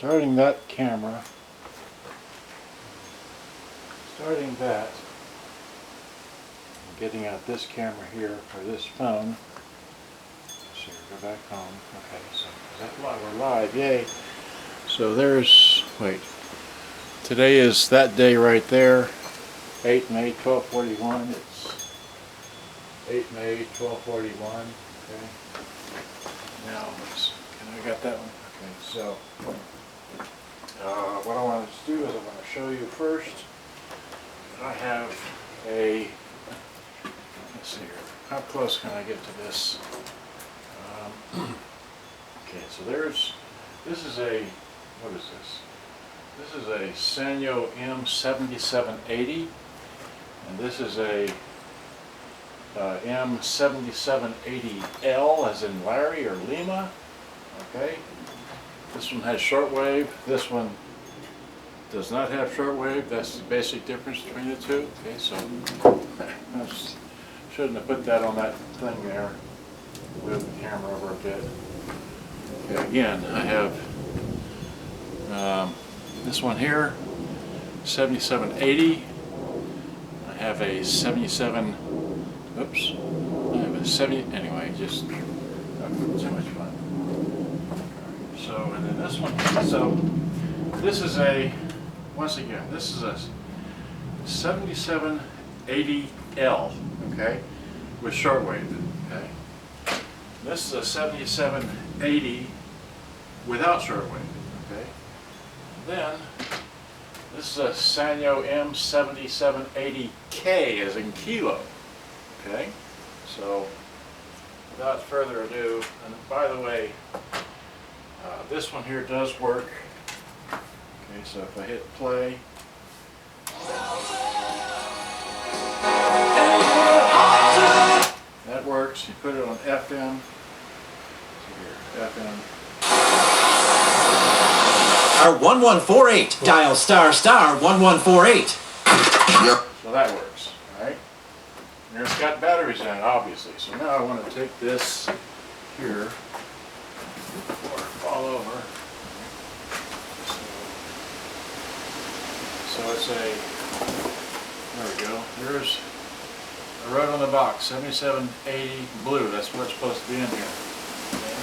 starting that camera, starting that, getting out this camera here for this phone. So go back home. Okay, so we're live, yay. So there's, wait, today is that day right there, 8 May 1241. It's 8 May 1241. Okay. Now, I got that one. Okay, so what I want to do is I'm going to show you first. I have a, let's see here, how close can I get to this? Okay, so this is a, what is this? This is a Sanyo M7780, and this is a M7780L, as in Larry or Lima. Okay, this one has shortwave. This one does not have shortwave. That's the basic difference between the two. Okay, so I shouldn't have put that on that thing there. Move the camera over a bit. Okay, again, I have this one here, 7780. I have a 77. Oops. I have a 70. Anyway, just too much fun. So, and then this one. So, this is a. Once again, this is a 7780L. Okay, with shortwave. Okay. This is a 7780 without shortwave. Okay. Then this is a Sanyo M7780K, as in kilo. Okay. So without further ado, and by the way, this one here does work. Okay. So if I hit play. That works. You put it on FM. Here, FM. R1148. Dial **1148. Yep. So that works. All right. And it's got batteries in it, obviously. So now I want to take this here, before I fall over. So it's a. There we go. There's. I wrote on the box, 7780 blue, that's what's supposed to be in here. Okay.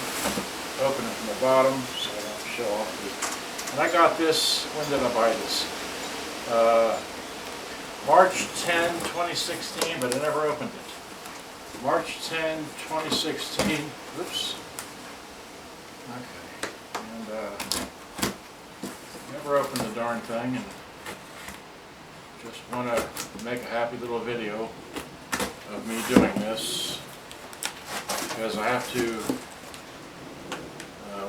Open it from the bottom so I don't show off. And I got this, when did I buy this? March 10, 2016, but I never opened it. March 10, 2016, oops. Okay, and never opened the darn thing, and just want to make a happy little video of me doing this, because I have to,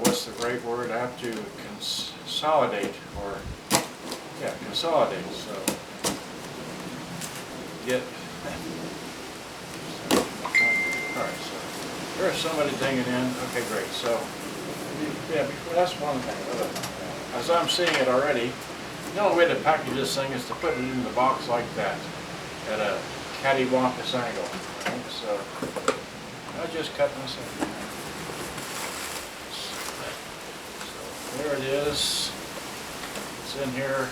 what's the right word? I have to consolidate, or, yeah, consolidate, so, get, alright, so, there's somebody digging in, okay, great, so, yeah, that's one thing, as I'm seeing it already, the only way to package this thing is to put it in the box like that, at a cattywampus angle. Right? So I just cut this in. So there it is. It's in here,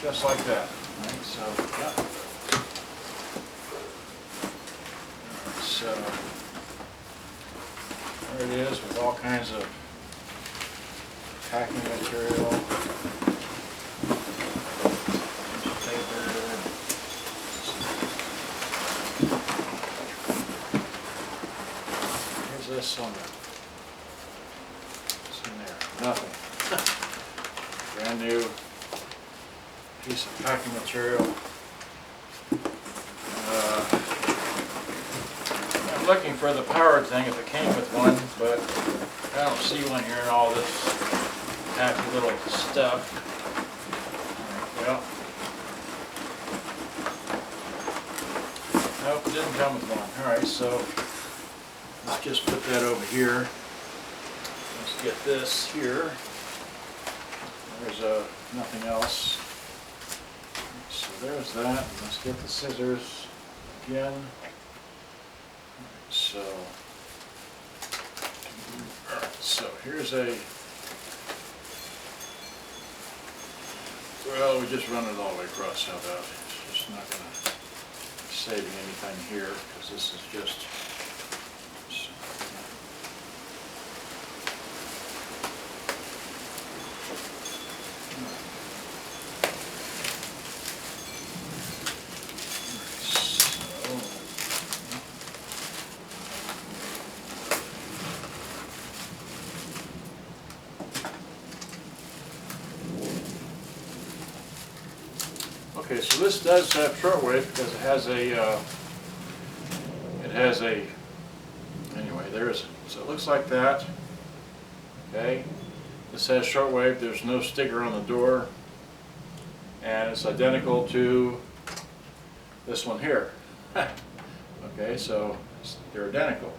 just like that. Right? So yeah. So there it is with all kinds of packing material. This on there. What's in there? Nothing. Brand new piece of packing material. I'm looking for the powered thing if it came with one, but I don't see one here in all this happy little stuff. Right, well, nope, it didn't come with one. Alright, so let's just put that over here. Let's get this here. There's nothing else. So there's that. Let's get the scissors again. So here's a Well, we just run it all the way across. How about? It's just not going to be saving anything here because this is just. Okay, so this does have shortwave because it has a, anyway, there's, so it looks like that, okay. This has shortwave, there's no sticker on the door, and it's identical to this one here. Okay, so they're identical,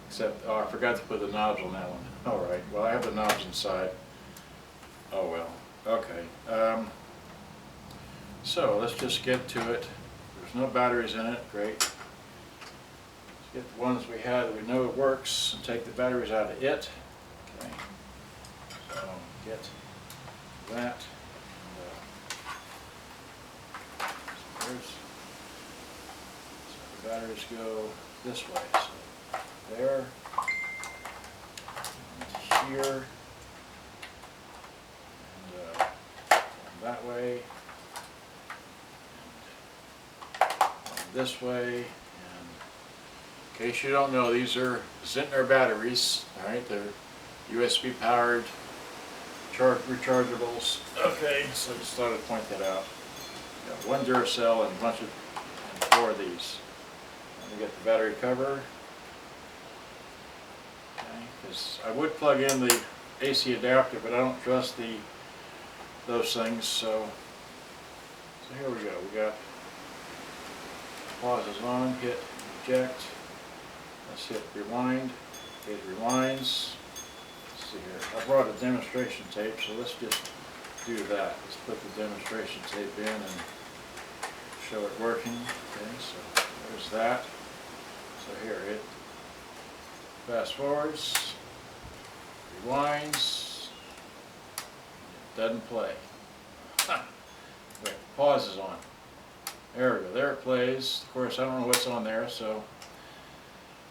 except, oh, I forgot to put the knobs on that one. All right, well, I have the knobs inside. Oh well, okay. So let's just get to it. There's no batteries in it, great. Let's get the ones we had that we know it works and take the batteries out of it. Okay. So get that. So the batteries go this way. So there, and here, and that way. This way, and in case you don't know, these are Zintner batteries. All right, they're USB powered, rechargeables. Okay, so I just thought I'd point that out. Got one Duracell and a bunch of, and 4 of these. And we get the battery cover. Okay, because I would plug in the AC adapter, but I don't trust those things. So here we go. We got. Pause is on, hit eject, let's hit rewind, it rewinds. Let's see here, I brought a demonstration tape, so let's just do that. Let's put the demonstration tape in and show it working. Okay, so there's that. So here it fast forwards, rewinds, it doesn't play. Wait, pause is on. There we go, there it plays. Of course, I don't know what's on there, so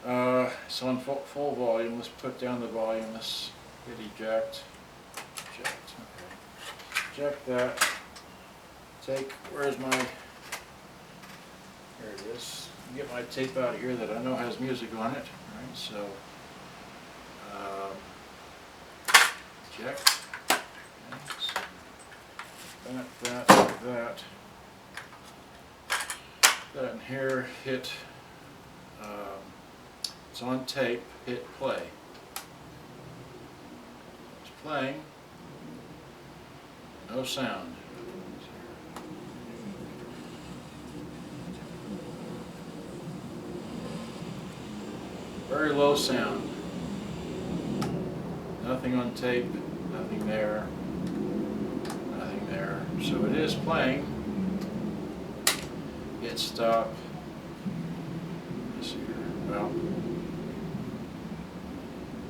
it's on full volume. Let's put down the volume. Let's hit eject. Eject, okay. Eject that. Take, where's my, here it is. Get my tape out of here that I know has music on it. All right, so, eject. Okay, so that. That in here, hit, it's on tape, hit play. It's playing, no sound. Very low sound. Nothing on tape, nothing there, nothing there. So it is playing. Hit stop. Let's see here. Well,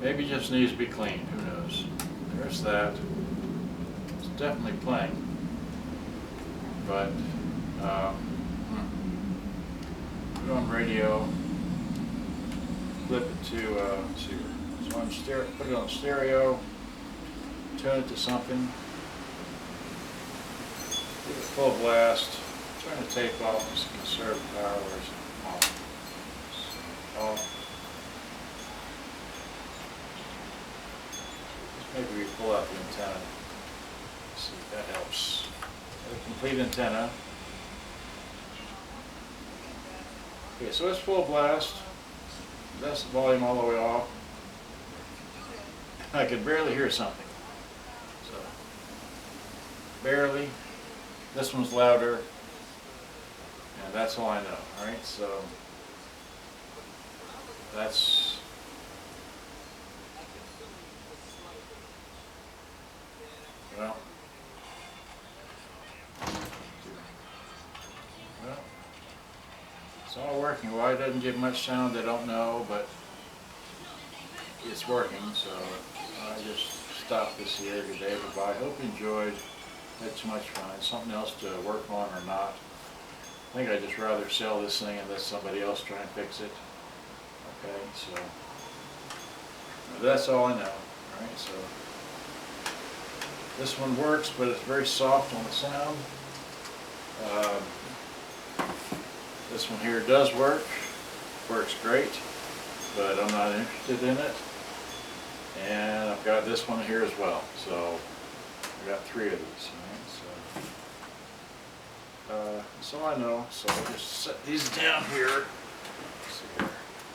maybe it just needs to be cleaned. Who knows? There's that. It's definitely playing. But put it on radio. Flip it to let's see here. So on stereo. Put it on stereo. Tune it to something. Give it full blast. Turn the tape off, just conserve power. Where's it? Off. Off. Maybe we pull out the antenna. Let's see if that helps. A complete antenna. Okay, so it's full blast. That's the volume all the way off. I can barely hear something. So barely. This one's louder. And that's all I know, alright, so that's, well, it's all working. Why it doesn't give much sound, I don't know, but it's working, so I just stopped this here today. But I hope you enjoyed had too much fun. Something else to work on or not. I think I'd just rather sell this thing and let somebody else try and fix it. Okay, so that's all I know. Alright, so this one works, but it's very soft on the sound. This one here does work. Works great, but I'm not interested in it. And I've got this one here as well. So I got 3 of these. Right? So that's all I know. So I'll just set these down here. Let's see here.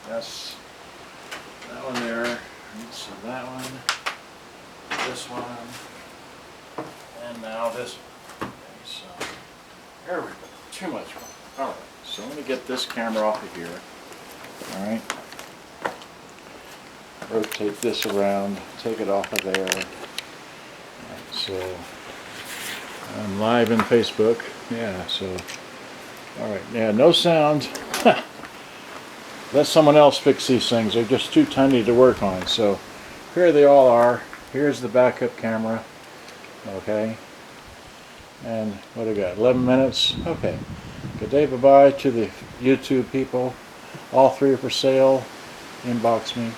That's that one there. So that one. This one. And now this one. Okay, so there we go. Too much fun. Alright. So let me get this camera off of here. Alright. Rotate this around, take it off of there. Alright, so I'm live in Facebook. Yeah, so alright, yeah, no sound. Let someone else fix these things. They're just too tiny to work on. So here they all are. Here's the backup camera. Okay. And what do I got? 11 minutes? Okay. Good day, bye-bye to the YouTube people. All 3 are for sale. Inbox me.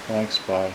Thanks, bye.